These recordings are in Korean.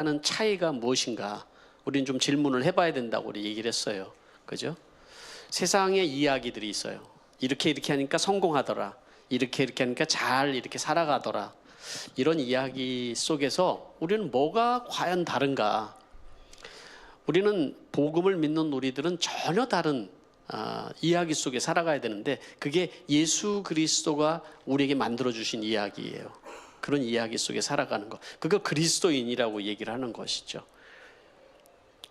하는 차이가 무엇인가? 우리는 좀 질문을 해봐야 된다고 우리 얘기를 했어요. 그죠? 세상에 이야기들이 있어요. 이렇게 하니까 성공하더라. 이렇게 하니까 잘 이렇게 살아가더라. 이런 이야기 속에서 우리는 뭐가 과연 다른가? 우리는 복음을 믿는 우리들은 전혀 다른 이야기 속에 살아가야 되는데, 그게 예수 그리스도가 우리에게 만들어주신 이야기예요. 그런 이야기 속에 살아가는 것, 그거 그리스도인이라고 얘기를 하는 것이죠.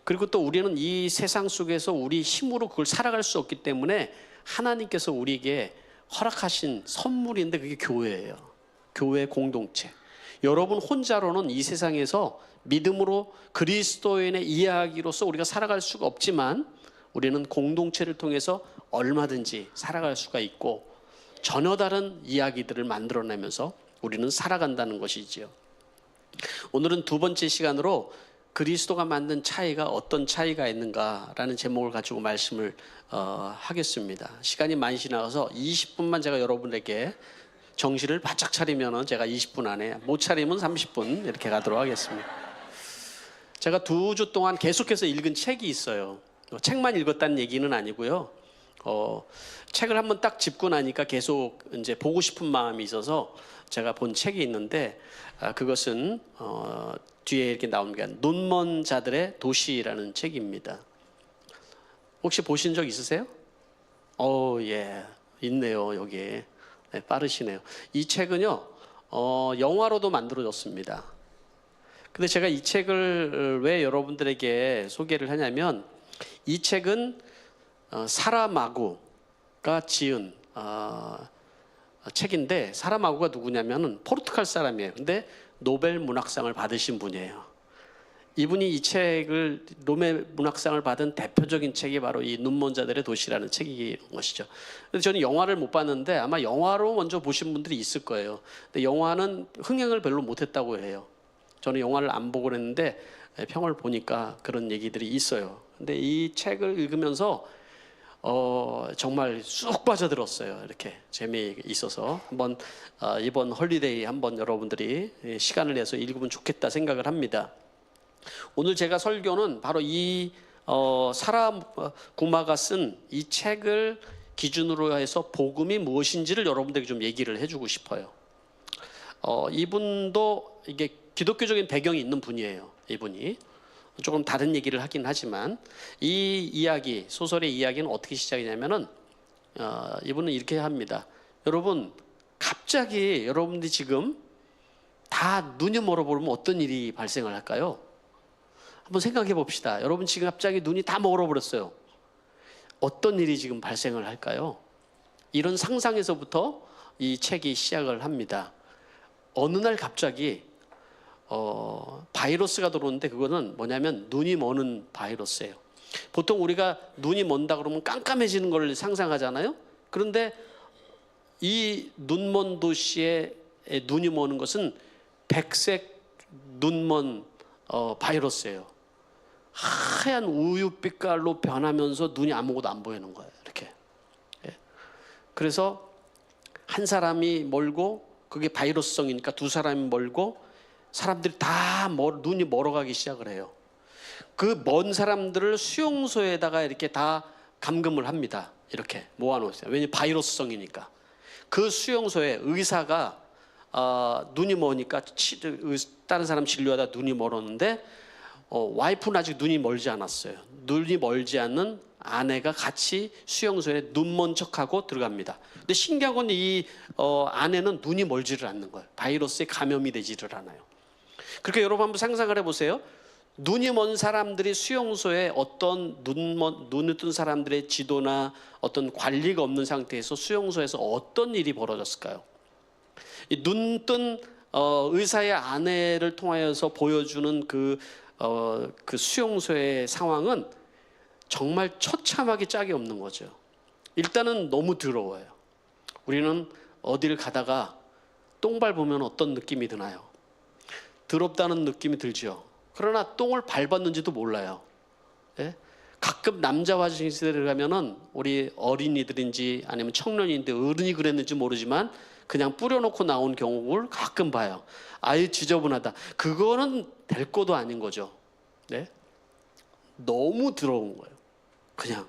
그리고 또 우리는 이 세상 속에서 우리 힘으로 그걸 살아갈 수 없기 때문에 하나님께서 우리에게 허락하신 선물인데, 그게 교회예요. 교회 공동체. 여러분 혼자로는 이 세상에서 믿음으로 그리스도인의 이야기로서 우리가 살아갈 수가 없지만, 우리는 공동체를 통해서 얼마든지 살아갈 수가 있고, 전혀 다른 이야기들을 만들어내면서 우리는 살아간다는 것이지요. 오늘은 두 번째 시간으로 그리스도가 만든 차이가 어떤 차이가 있는가라는 제목을 가지고 말씀을 하겠습니다. 시간이 많이 지나가서 20분만 제가 여러분에게 정신을 바짝 차리면 제가 20분 안에, 못 차리면 30분 이렇게 가도록 하겠습니다. 제가 2주 동안 계속해서 읽은 책이 있어요. 책만 읽었다는 얘기는 아니고요. 책을 한번 딱 짚고 나니까 계속 이제 보고 싶은 마음이 있어서 제가 본 책이 있는데, 그것은 뒤에 이렇게 나옵니다. 눈먼 자들의 도시라는 책입니다. 혹시 보신 적 있으세요? 예, 있네요. 여기. 네, 빠르시네요. 이 책은요, 영화로도 만들어졌습니다. 근데 제가 이 책을 왜 여러분들에게 소개를 하냐면, 이 책은 사라마고가 지은 책인데, 사라마고가 누구냐면은 포르투갈 사람이에요. 근데 노벨 문학상을 받으신 분이에요. 이분이 이 책을, 노벨 문학상을 받은 대표적인 책이 바로 이 눈먼 자들의 도시라는 책인 것이죠. 근데 저는 영화를 못 봤는데 아마 영화로 먼저 보신 분들이 있을 거예요. 근데 영화는 흥행을 별로 못했다고 해요. 저는 영화를 안 보고 그랬는데 평을 보니까 그런 얘기들이 있어요. 근데 이 책을 읽으면서 정말 쑥 빠져들었어요. 이렇게 재미있어서 한번 이번 홀리데이 한번 여러분들이 시간을 내서 읽으면 좋겠다 생각을 합니다. 오늘 제가 설교는 바로 이 사라구마가 쓴 이 책을 기준으로 해서 복음이 무엇인지를 여러분들에게 좀 얘기를 해주고 싶어요. 이분도 이게 기독교적인 배경이 있는 분이에요. 이분이 조금 다른 얘기를 하긴 하지만, 이 이야기, 소설의 이야기는 어떻게 시작이냐면은 이분은 이렇게 합니다. 여러분, 갑자기 여러분들이 지금 다 눈이 멀어버리면 어떤 일이 발생을 할까요? 한번 생각해 봅시다. 여러분 지금 갑자기 눈이 다 멀어버렸어요. 어떤 일이 지금 발생을 할까요? 이런 상상에서부터 이 책이 시작을 합니다. 어느 날 갑자기 바이러스가 들어오는데, 그거는 뭐냐면 눈이 머는 바이러스예요. 보통 우리가 눈이 먼다 그러면 깜깜해지는 걸 상상하잖아요. 그런데 이 눈먼 도시에 눈이 머는 것은 백색 눈먼 바이러스예요. 하얀 우유빛깔로 변하면서 눈이 아무것도 안 보이는 거예요. 이렇게. 그래서 한 사람이 멀고, 그게 바이러스성이니까 두 사람이 멀고, 사람들이 다 눈이 멀어가기 시작을 해요. 그 먼 사람들을 수용소에다가 이렇게 다 감금을 합니다. 이렇게 모아놓으세요. 왜냐하면 바이러스성이니까. 그 수용소에 의사가 눈이 머니까 다른 사람 진료하다 눈이 멀었는데, 와이프는 아직 눈이 멀지 않았어요. 눈이 멀지 않는 아내가 같이 수용소에 눈 먼 척하고 들어갑니다. 근데 신기한 건 이 아내는 눈이 멀지를 않는 거예요. 바이러스에 감염이 되지를 않아요. 그렇게 여러분 한번 상상을 해보세요. 눈이 먼 사람들이 수용소에 어떤 눈을 뜬 사람들의 지도나 어떤 관리가 없는 상태에서 수용소에서 어떤 일이 벌어졌을까요? 눈 뜬 의사의 아내를 통하여서 보여주는 그 수용소의 상황은 정말 처참하게 짝이 없는 거죠. 일단은 너무 더러워요. 우리는 어디를 가다가 똥 밟으면 어떤 느낌이 드나요? 더럽다는 느낌이 들죠. 그러나 똥을 밟았는지도 몰라요. 예? 가끔 남자 화장실에 들어가면은 우리 어린이들인지 아니면 청년인데 어른이 그랬는지 모르지만 그냥 뿌려놓고 나온 경우를 가끔 봐요. 아유 지저분하다. 그거는 될 것도 아닌 거죠. 네? 너무 더러운 거예요. 그냥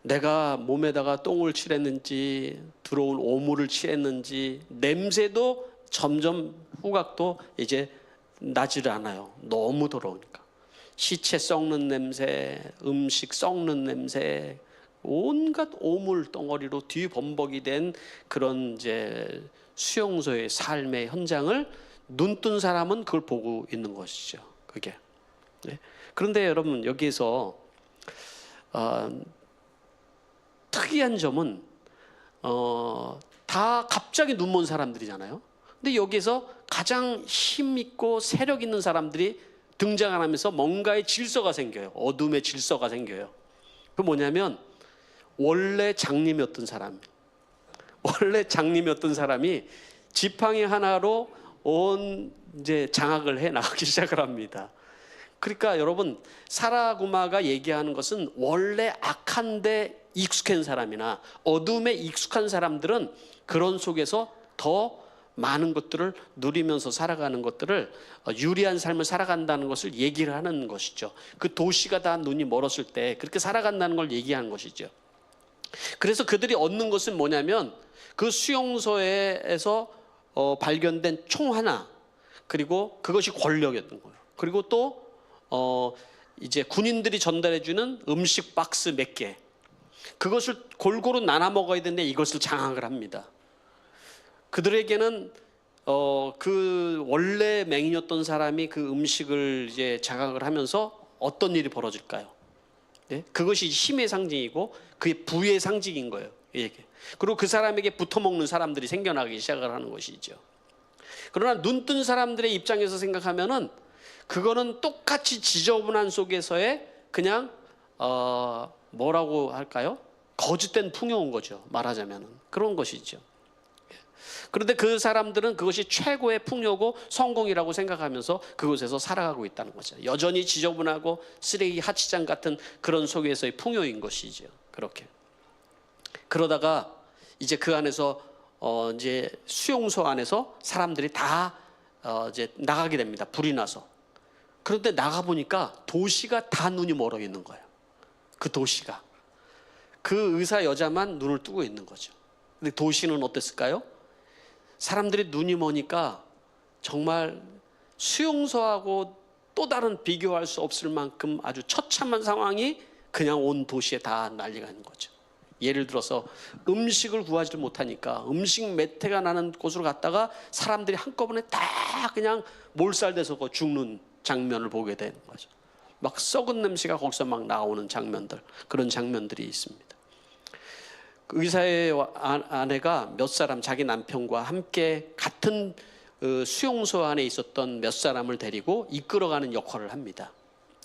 내가 몸에다가 똥을 칠했는지 들어온 오물을 칠했는지 냄새도 점점 후각도 이제 나질 않아요. 너무 더러우니까. 시체 썩는 냄새, 음식 썩는 냄새, 온갖 오물 덩어리로 뒤범벅이 된 그런 이제 수용소의 삶의 현장을 눈뜬 사람은 그걸 보고 있는 것이죠. 그게. 네. 그런데 여러분 여기에서 특이한 점은 다 갑자기 눈먼 사람들이잖아요. 근데 여기에서 가장 힘 있고 세력 있는 사람들이 등장을 하면서 뭔가의 질서가 생겨요. 어둠의 질서가 생겨요. 그 뭐냐면 원래 장님이었던 사람이 지팡이 하나로 온 이제 장악을 해 나가기 시작을 합니다. 그러니까 여러분 사라구마가 얘기하는 것은 원래 악한데 익숙한 사람이나 어둠에 익숙한 사람들은 그런 속에서 더 많은 것들을 누리면서 살아가는 것들을 유리한 삶을 살아간다는 것을 얘기를 하는 것이죠. 그 도시가 다 눈이 멀었을 때 그렇게 살아간다는 걸 얘기하는 것이죠. 그래서 그들이 얻는 것은 뭐냐면 그 수용소에서 발견된 총 하나, 그리고 그것이 권력이었던 거예요. 그리고 또 이제 군인들이 전달해주는 음식 박스 몇 개, 그것을 골고루 나눠 먹어야 되는데 이것을 장악을 합니다. 그들에게는 그 원래 맹인이었던 사람이 그 음식을 이제 장악을 하면서 어떤 일이 벌어질까요? 네? 그것이 힘의 상징이고 그게 부의 상징인 거예요. 그리고 그 사람에게 붙어먹는 사람들이 생겨나기 시작을 하는 것이죠. 그러나 눈뜬 사람들의 입장에서 생각하면은 그거는 똑같이 지저분한 속에서의 그냥 뭐라고 할까요? 거짓된 풍요인 거죠. 말하자면은 그런 것이죠. 그런데 그 사람들은 그것이 최고의 풍요고 성공이라고 생각하면서 그곳에서 살아가고 있다는 거죠. 여전히 지저분하고 쓰레기 하치장 같은 그런 속에서의 풍요인 것이죠. 그렇게. 그러다가 이제 그 안에서 이제 수용소 안에서 사람들이 다 이제 나가게 됩니다. 불이 나서. 그런데 나가 보니까 도시가 다 눈이 멀어 있는 거예요. 그 도시가. 그 의사 여자만 눈을 뜨고 있는 거죠. 근데 도시는 어땠을까요? 사람들이 눈이 머니까 정말 수용소하고 또 다른 비교할 수 없을 만큼 아주 처참한 상황이 그냥 온 도시에 다 난리가 있는 거죠. 예를 들어서 음식을 구하지 못하니까 음식 매태가 나는 곳으로 갔다가 사람들이 한꺼번에 다 그냥 몰살돼서 죽는 장면을 보게 되는 거죠. 막 썩은 냄새가 거기서 막 나오는 장면들, 그런 장면들이 있습니다. 의사의 아내가 몇 사람, 자기 남편과 함께 같은 수용소 안에 있었던 몇 사람을 데리고 이끌어가는 역할을 합니다.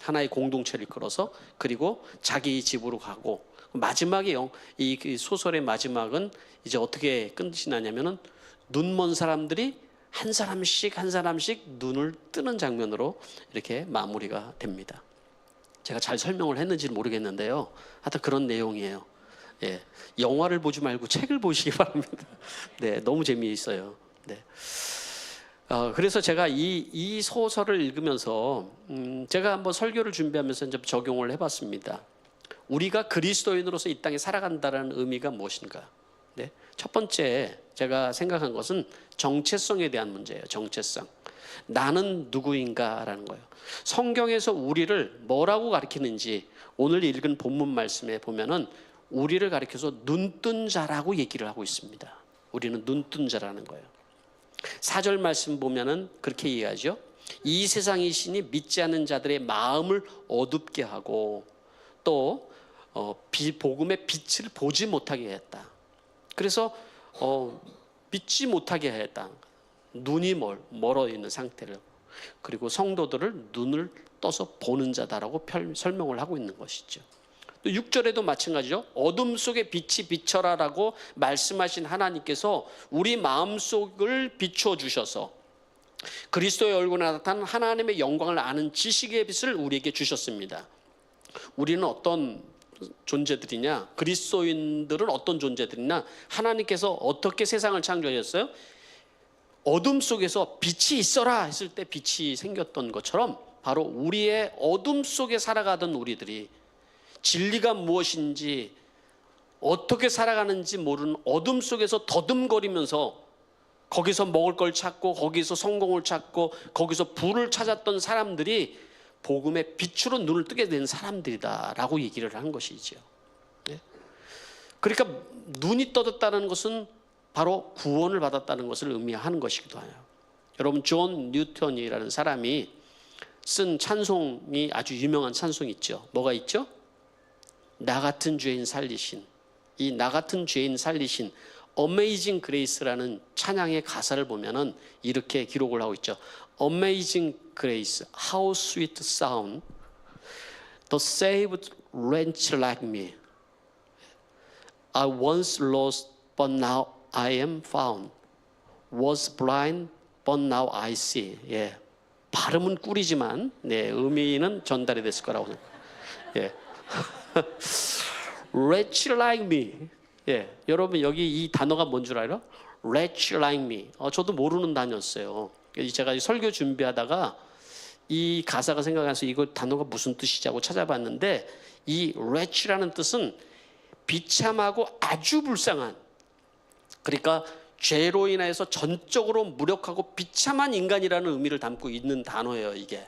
하나의 공동체를 이끌어서, 그리고 자기 집으로 가고, 마지막에 이 소설의 마지막은 이제 어떻게 끝이나냐면은 눈먼 사람들이 한 사람씩 한 사람씩 눈을 뜨는 장면으로 이렇게 마무리가 됩니다. 제가 잘 설명을 했는지는 모르겠는데요. 하여튼 그런 내용이에요. 예, 영화를 보지 말고 책을 보시기 바랍니다. 네, 너무 재미있어요. 네. 그래서 제가 이 소설을 읽으면서 제가 한번 설교를 준비하면서 좀 적용을 해봤습니다. 우리가 그리스도인으로서 이 땅에 살아간다는 의미가 무엇인가? 네, 첫 번째 제가 생각한 것은 정체성에 대한 문제예요. 정체성. 나는 누구인가라는 거예요. 성경에서 우리를 뭐라고 가리키는지 오늘 읽은 본문 말씀에 보면은 우리를 가리켜서 눈뜬 자라고 얘기를 하고 있습니다. 우리는 눈뜬 자라는 거예요. 4절 말씀 보면은 그렇게 얘기하죠. 이 세상의 신이 믿지 않는 자들의 마음을 어둡게 하고 또 복음의 빛을 보지 못하게 했다. 그래서 믿지 못하게 했다. 눈이 멀어 있는 상태를. 그리고 성도들을 눈을 떠서 보는 자다라고 설명을 하고 있는 것이죠. 6절에도 마찬가지죠. 어둠 속에 빛이 비춰라라고 말씀하신 하나님께서 우리 마음속을 비추어 주셔서 그리스도의 얼굴에 나타난 하나님의 영광을 아는 지식의 빛을 우리에게 주셨습니다. 우리는 어떤 존재들이냐? 그리스도인들은 어떤 존재들이냐? 하나님께서 어떻게 세상을 창조하셨어요? 어둠 속에서 빛이 있어라 했을 때 빛이 생겼던 것처럼 바로 우리의 어둠 속에 살아가던 우리들이 진리가 무엇인지 어떻게 살아가는지 모르는 어둠 속에서 더듬거리면서 거기서 먹을 걸 찾고 거기서 성공을 찾고 거기서 부를 찾았던 사람들이 복음의 빛으로 눈을 뜨게 된 사람들이다라고 얘기를 한 것이죠. 그러니까 눈이 떠졌다는 것은 바로 구원을 받았다는 것을 의미하는 것이기도 해요. 여러분, 존 뉴턴이라는 사람이 쓴 찬송이 아주 유명한 찬송이 있죠. 뭐가 있죠? 나 같은 죄인 살리신, 이 나 같은 죄인 살리신 Amazing Grace라는 찬양의 가사를 보면은 이렇게 기록을 하고 있죠. Amazing Grace, how sweet sound, the saved wretch like me. I once lost, but now I am found. Was blind, but now I see. 예, 발음은 꿀이지만 의미는 전달이 됐을 거라고. 예. Wretch like me. 예, 여러분 여기 이 단어가 뭔 줄 알아요? Wretch like me. 저도 모르는 단어였어요. 제가 설교 준비하다가 이 가사가 생각나서 이거 단어가 무슨 뜻이지 하고 찾아봤는데 이 wretch라는 뜻은 비참하고 아주 불쌍한, 그러니까 죄로 인해서 전적으로 무력하고 비참한 인간이라는 의미를 담고 있는 단어예요, 이게.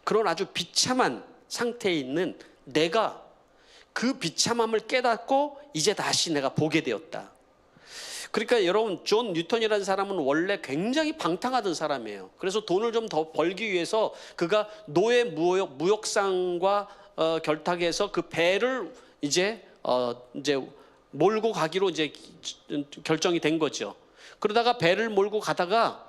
그런 아주 비참한 상태에 있는 내가 그 비참함을 깨닫고 이제 다시 내가 보게 되었다. 그러니까 여러분, 존 뉴턴이라는 사람은 원래 굉장히 방탕하던 사람이에요. 그래서 돈을 좀 더 벌기 위해서 그가 노예 무역상과 결탁해서 그 배를 이제 몰고 가기로 이제 결정이 된 거죠. 그러다가 배를 몰고 가다가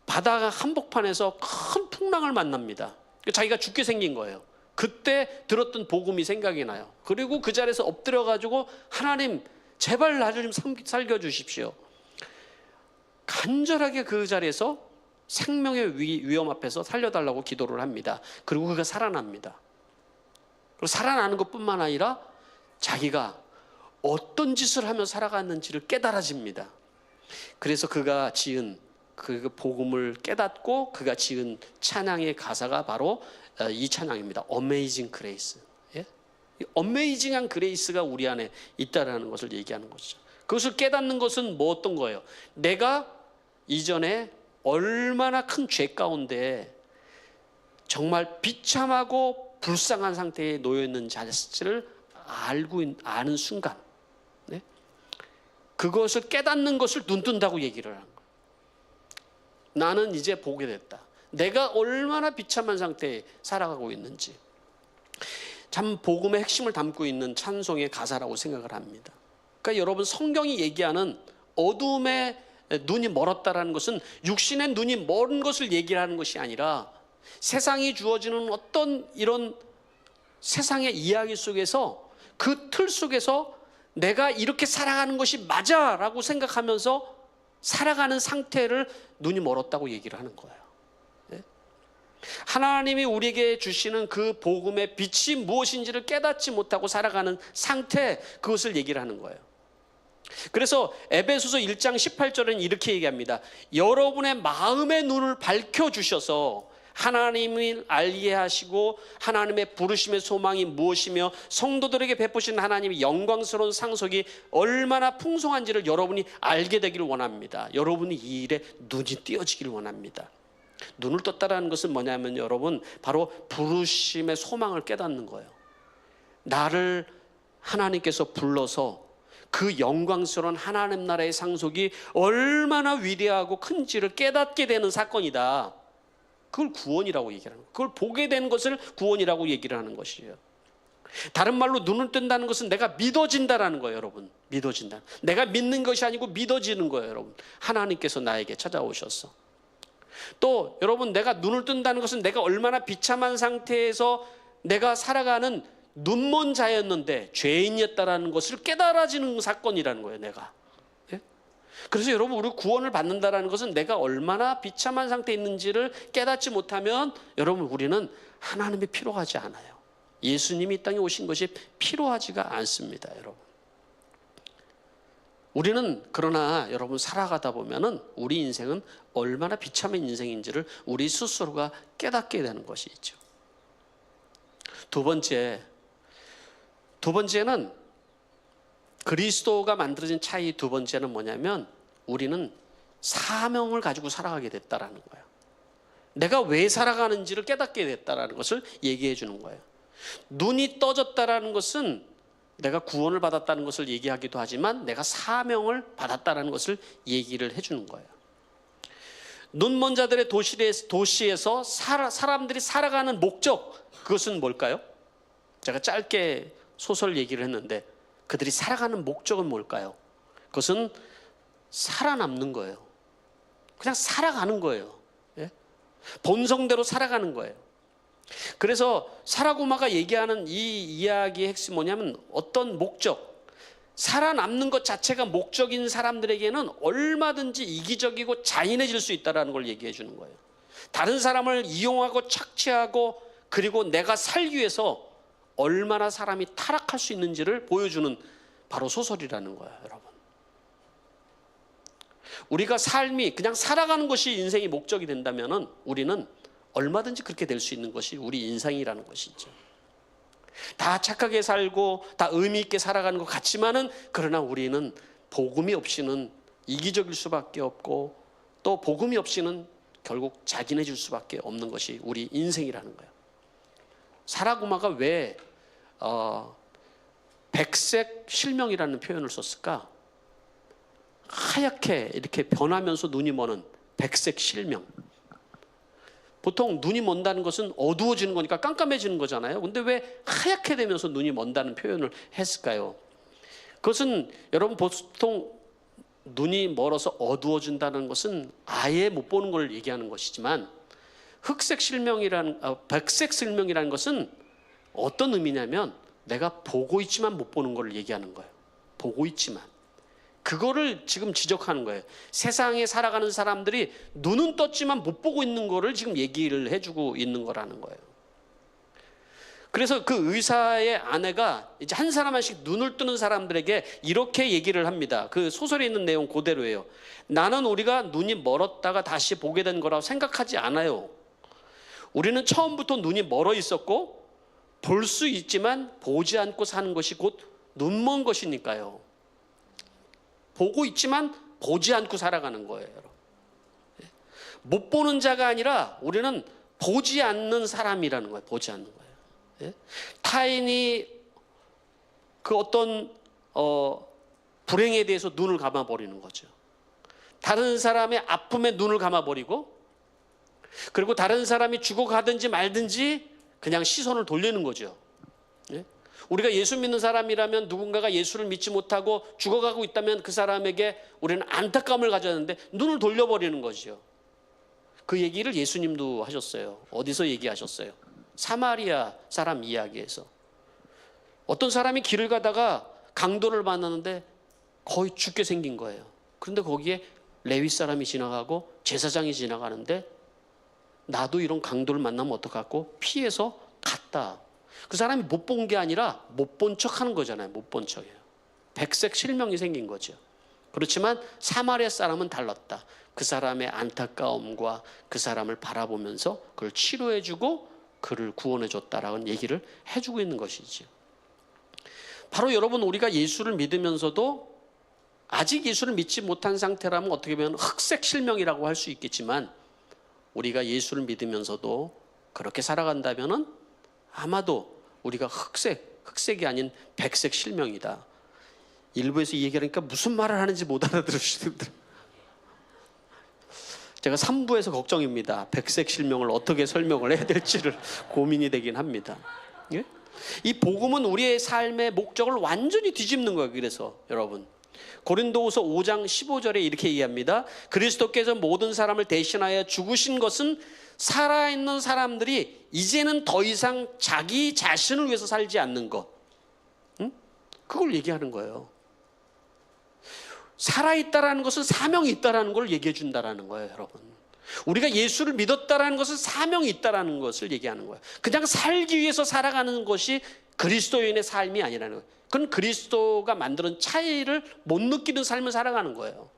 바다 한복판에서 큰 풍랑을 만납니다. 자기가 죽게 생긴 거예요. 그때 들었던 복음이 생각이 나요. 그리고 그 자리에서 엎드려 가지고 하나님 제발 나를 좀 살려주십시오. 간절하게 그 자리에서 생명의 위험 앞에서 살려달라고 기도를 합니다. 그리고 그가 살아납니다. 그리고 살아나는 것뿐만 아니라 자기가 어떤 짓을 하며 살아갔는지를 깨달아집니다. 그래서 그가 지은 그 복음을 깨닫고 그가 지은 찬양의 가사가 바로 이 찬양입니다. Amazing Grace. 예? 어메이징한 그레이스가 우리 안에 있다라는 것을 얘기하는 것이죠. 그것을 깨닫는 것은 뭐 어떤 거예요? 내가 이전에 얼마나 큰 죄 가운데 정말 비참하고 불쌍한 상태에 놓여 있는 자체를 아는 순간, 네? 그것을 깨닫는 것을 눈뜬다고 얘기를 하는 거예요. 나는 이제 보게 됐다. 내가 얼마나 비참한 상태에 살아가고 있는지. 참 복음의 핵심을 담고 있는 찬송의 가사라고 생각을 합니다. 그러니까 여러분, 성경이 얘기하는 어둠의 눈이 멀었다라는 것은 육신의 눈이 먼 것을 얘기하는 것이 아니라 세상이 주어지는 어떤 이런 세상의 이야기 속에서 그 틀 속에서 내가 이렇게 살아가는 것이 맞아라고 생각하면서 살아가는 상태를 눈이 멀었다고 얘기를 하는 거예요. 하나님이 우리에게 주시는 그 복음의 빛이 무엇인지를 깨닫지 못하고 살아가는 상태, 그것을 얘기를 하는 거예요. 그래서 에베소서 1장 18절은 이렇게 얘기합니다. 여러분의 마음의 눈을 밝혀주셔서 하나님을 알게 하시고 하나님의 부르심의 소망이 무엇이며 성도들에게 베푸신 하나님의 영광스러운 상속이 얼마나 풍성한지를 여러분이 알게 되기를 원합니다. 여러분이 이 일에 눈이 띄어지기를 원합니다. 눈을 떴다라는 것은 뭐냐면 여러분, 바로 부르심의 소망을 깨닫는 거예요. 나를 하나님께서 불러서 그 영광스러운 하나님 나라의 상속이 얼마나 위대하고 큰지를 깨닫게 되는 사건이다. 그걸 구원이라고 얘기를 하는 거예요. 그걸 보게 되는 것을 구원이라고 얘기를 하는 것이에요. 다른 말로 눈을 뜬다는 것은 내가 믿어진다라는 거예요, 여러분. 믿어진다. 내가 믿는 것이 아니고 믿어지는 거예요, 여러분. 하나님께서 나에게 찾아오셔서. 또 여러분, 내가 눈을 뜬다는 것은 내가 얼마나 비참한 상태에서 내가 살아가는 눈먼 자였는데 죄인이었다라는 것을 깨달아지는 사건이라는 거예요, 내가. 예? 그래서 여러분, 우리 구원을 받는다라는 것은 내가 얼마나 비참한 상태에 있는지를 깨닫지 못하면 여러분, 우리는 하나님의 필요하지 않아요. 예수님이 이 땅에 오신 것이 필요하지가 않습니다, 여러분. 우리는 그러나 여러분 살아가다 보면은 우리 인생은 얼마나 비참한 인생인지를 우리 스스로가 깨닫게 되는 것이 있죠. 두 번째는 그리스도가 만들어진 차이. 두 번째는 뭐냐면 우리는 사명을 가지고 살아가게 됐다라는 거예요. 내가 왜 살아가는지를 깨닫게 됐다라는 것을 얘기해 주는 거예요. 눈이 떠졌다라는 것은 내가 구원을 받았다는 것을 얘기하기도 하지만 내가 사명을 받았다는 것을 얘기를 해주는 거예요. 눈먼 자들의 도시에서 사람들이 살아가는 목적, 그것은 뭘까요? 제가 짧게 소설 얘기를 했는데 그들이 살아가는 목적은 뭘까요? 그것은 살아남는 거예요. 그냥 살아가는 거예요. 예? 본성대로 살아가는 거예요. 그래서 사라고마가 얘기하는 이 이야기의 핵심이 뭐냐면 어떤 목적, 살아남는 것 자체가 목적인 사람들에게는 얼마든지 이기적이고 잔인해질 수 있다는 걸 얘기해 주는 거예요. 다른 사람을 이용하고 착취하고 그리고 내가 살기 위해서 얼마나 사람이 타락할 수 있는지를 보여주는 바로 소설이라는 거예요, 여러분. 우리가 삶이 그냥 살아가는 것이 인생의 목적이 된다면은 우리는 얼마든지 그렇게 될 수 있는 것이 우리 인생이라는 것이죠. 다 착하게 살고 다 의미 있게 살아가는 것 같지만은 그러나 우리는 복음이 없이는 이기적일 수밖에 없고 또 복음이 없이는 결국 자gin해질 수밖에 없는 것이 우리 인생이라는 거예요. 사라고마가 왜 백색 실명이라는 표현을 썼을까? 하얗게 이렇게 변하면서 눈이 머는 백색 실명. 보통 눈이 먼다는 것은 어두워지는 거니까 깜깜해지는 거잖아요. 근데 왜 하얗게 되면서 눈이 먼다는 표현을 했을까요? 그것은 여러분 보통 눈이 멀어서 어두워진다는 것은 아예 못 보는 걸 얘기하는 것이지만 백색 실명이라는 것은 어떤 의미냐면 내가 보고 있지만 못 보는 걸 얘기하는 거예요. 보고 있지만. 그거를 지금 지적하는 거예요. 세상에 살아가는 사람들이 눈은 떴지만 못 보고 있는 거를 지금 얘기를 해주고 있는 거라는 거예요. 그래서 그 의사의 아내가 이제 한 사람 한씩 눈을 뜨는 사람들에게 이렇게 얘기를 합니다. 그 소설에 있는 내용 그대로예요. 나는 우리가 눈이 멀었다가 다시 보게 된 거라고 생각하지 않아요. 우리는 처음부터 눈이 멀어 있었고 볼 수 있지만 보지 않고 사는 것이 곧 눈먼 것이니까요. 보고 있지만 보지 않고 살아가는 거예요. 못 보는 자가 아니라 우리는 보지 않는 사람이라는 거예요. 보지 않는 거예요. 타인이 그 어떤 불행에 대해서 눈을 감아버리는 거죠. 다른 사람의 아픔에 눈을 감아버리고 그리고 다른 사람이 죽어가든지 말든지 그냥 시선을 돌리는 거죠. 우리가 예수 믿는 사람이라면 누군가가 예수를 믿지 못하고 죽어가고 있다면 그 사람에게 우리는 안타까움을 가져야 하는데 눈을 돌려버리는 거죠. 그 얘기를 예수님도 하셨어요. 어디서 얘기하셨어요? 사마리아 사람 이야기에서. 어떤 사람이 길을 가다가 강도를 만나는데 거의 죽게 생긴 거예요. 그런데 거기에 레위 사람이 지나가고 제사장이 지나가는데 나도 이런 강도를 만나면 어떡하고 피해서 갔다. 그 사람이 못 본 게 아니라 못 본 척 하는 거잖아요. 못 본 척이에요. 백색 실명이 생긴 거죠. 그렇지만 사마리아 사람은 달랐다. 그 사람의 안타까움과 그 사람을 바라보면서 그걸 치료해주고 그를 구원해줬다라는 얘기를 해주고 있는 것이죠. 바로 여러분 우리가 예수를 믿으면서도 아직 예수를 믿지 못한 상태라면 어떻게 보면 흑색 실명이라고 할 수 있겠지만 우리가 예수를 믿으면서도 그렇게 살아간다면은 아마도 우리가 흑색이 아닌 백색 실명이다. 일부에서 이 얘기하니까 무슨 말을 하는지 못 알아들으시더라고요. 제가 3부에서 걱정입니다. 백색 실명을 어떻게 설명을 해야 될지를 고민이 되긴 합니다. 예? 이 복음은 우리의 삶의 목적을 완전히 뒤집는 거예요. 그래서 여러분 고린도후서 5장 15절에 이렇게 얘기합니다. 그리스도께서 모든 사람을 대신하여 죽으신 것은 살아있는 사람들이 이제는 더 이상 자기 자신을 위해서 살지 않는 것. 그걸 얘기하는 거예요. 살아있다라는 것은 사명이 있다라는 걸 얘기해 준다라는 거예요, 여러분. 우리가 예수를 믿었다라는 것은 사명이 있다라는 것을 얘기하는 거예요. 그냥 살기 위해서 살아가는 것이 그리스도인의 삶이 아니라는 거예요. 그건 그리스도가 만드는 차이를 못 느끼는 삶을 살아가는 거예요.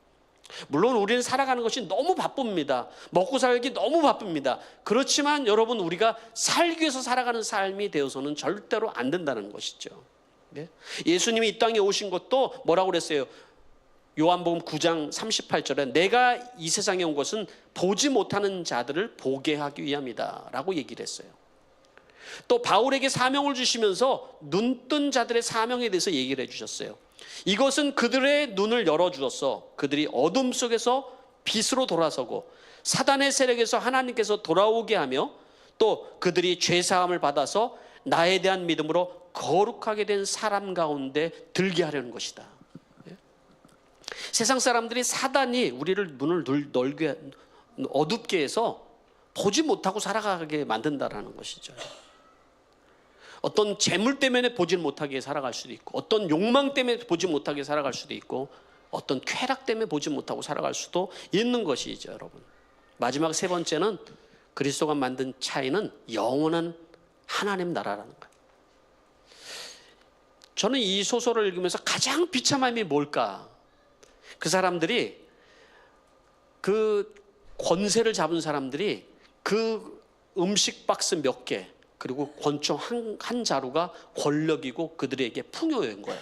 물론 우리는 살아가는 것이 너무 바쁩니다. 먹고 살기 너무 바쁩니다. 그렇지만 여러분, 우리가 살기 위해서 살아가는 삶이 되어서는 절대로 안 된다는 것이죠. 네? 예수님이 이 땅에 오신 것도 뭐라고 그랬어요? 요한복음 9장 38절에 내가 이 세상에 온 것은 보지 못하는 자들을 보게 하기 위함이다 라고 얘기를 했어요. 또 바울에게 사명을 주시면서 눈뜬 자들의 사명에 대해서 얘기를 해주셨어요. 이것은 그들의 눈을 열어주었어 그들이 어둠 속에서 빛으로 돌아서고 사단의 세력에서 하나님께서 돌아오게 하며 또 그들이 죄사함을 받아서 나에 대한 믿음으로 거룩하게 된 사람 가운데 들게 하려는 것이다. 세상 사람들이 사단이 우리를 눈을 넓게 어둡게 해서 보지 못하고 살아가게 만든다라는 것이죠. 어떤 재물 때문에 보지 못하게 살아갈 수도 있고, 어떤 욕망 때문에 보지 못하게 살아갈 수도 있고, 어떤 쾌락 때문에 보지 못하고 살아갈 수도 있는 것이죠, 여러분. 마지막 세 번째는 그리스도가 만든 차이는 영원한 하나님 나라라는 거예요. 저는 이 소설을 읽으면서 가장 비참함이 뭘까? 그 사람들이, 그 권세를 잡은 사람들이 그 음식 박스 몇 개, 그리고 권총 한 자루가 권력이고 그들에게 풍요인 거예요.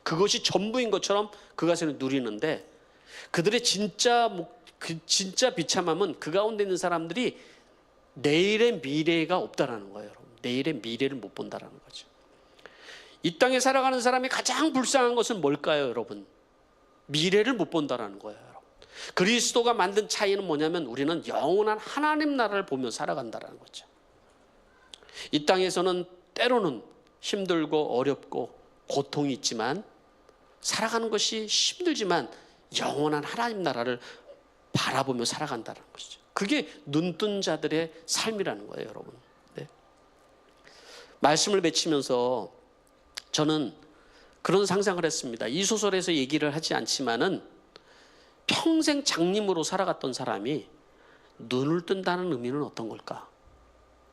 그것이 전부인 것처럼 그 가세는 누리는데, 그들의 진짜 비참함은 그 가운데 있는 사람들이 내일의 미래가 없다라는 거예요. 여러분. 내일의 미래를 못 본다라는 거죠. 이 땅에 살아가는 사람이 가장 불쌍한 것은 뭘까요, 여러분? 미래를 못 본다라는 거예요. 여러분. 그리스도가 만든 차이는 뭐냐면 우리는 영원한 하나님 나라를 보며 살아간다라는 거죠. 이 땅에서는 때로는 힘들고 어렵고 고통이 있지만, 살아가는 것이 힘들지만 영원한 하나님 나라를 바라보며 살아간다는 것이죠. 그게 눈뜬 자들의 삶이라는 거예요, 여러분. 네. 말씀을 맺히면서 저는 그런 상상을 했습니다. 이 소설에서 얘기를 하지 않지만은 평생 장님으로 살아갔던 사람이 눈을 뜬다는 의미는 어떤 걸까?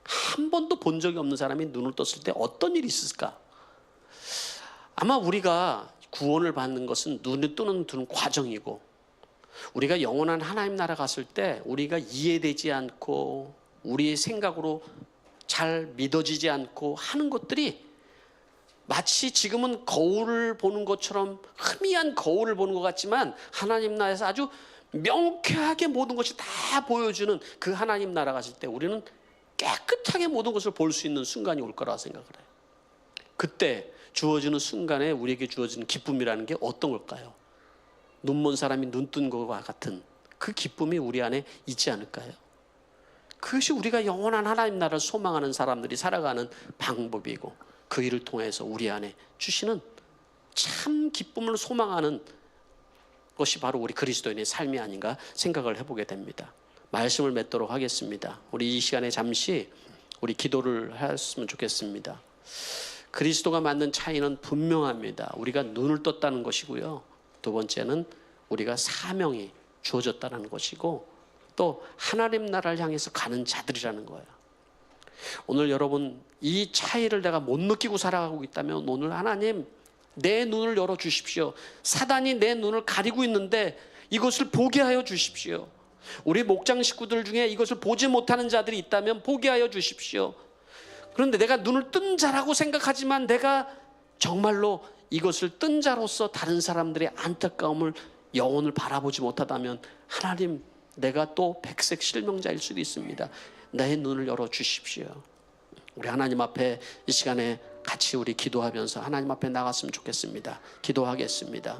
한 번도 본 적이 없는 사람이 눈을 떴을 때 어떤 일이 있을까? 아마 우리가 구원을 받는 것은 눈을 뜨는 과정이고, 우리가 영원한 하나님 나라 갔을 때 우리가 이해되지 않고 우리의 생각으로 잘 믿어지지 않고 하는 것들이 마치 지금은 거울을 보는 것처럼, 희미한 거울을 보는 것 같지만 하나님 나라에서 아주 명쾌하게 모든 것이 다 보여주는 그 하나님 나라 갔을 때 우리는 깨끗하게 모든 것을 볼 수 있는 순간이 올 거라고 생각을 해요. 그때 주어지는 순간에 우리에게 주어지는 기쁨이라는 게 어떤 걸까요? 눈먼 사람이 눈 뜬 것과 같은 그 기쁨이 우리 안에 있지 않을까요? 그것이 우리가 영원한 하나님 나라를 소망하는 사람들이 살아가는 방법이고, 그 일을 통해서 우리 안에 주시는 참 기쁨을 소망하는 것이 바로 우리 그리스도인의 삶이 아닌가 생각을 해보게 됩니다. 말씀을 맺도록 하겠습니다. 우리 이 시간에 잠시 우리 기도를 했으면 좋겠습니다. 그리스도가 만든 차이는 분명합니다. 우리가 눈을 떴다는 것이고요. 두 번째는 우리가 사명이 주어졌다는 것이고, 또 하나님 나라를 향해서 가는 자들이라는 거예요. 오늘 여러분, 이 차이를 내가 못 느끼고 살아가고 있다면 오늘 하나님 내 눈을 열어 주십시오. 사단이 내 눈을 가리고 있는데 이것을 보게 하여 주십시오. 우리 목장 식구들 중에 이것을 보지 못하는 자들이 있다면 보게 하여 주십시오. 그런데 내가 눈을 뜬 자라고 생각하지만 내가 정말로 이것을 뜬 자로서 다른 사람들의 안타까움을, 영혼을 바라보지 못하다면 하나님, 내가 또 백색 실명자일 수도 있습니다. 내 눈을 열어 주십시오. 우리 하나님 앞에 이 시간에 같이 우리 기도하면서 하나님 앞에 나갔으면 좋겠습니다. 기도하겠습니다.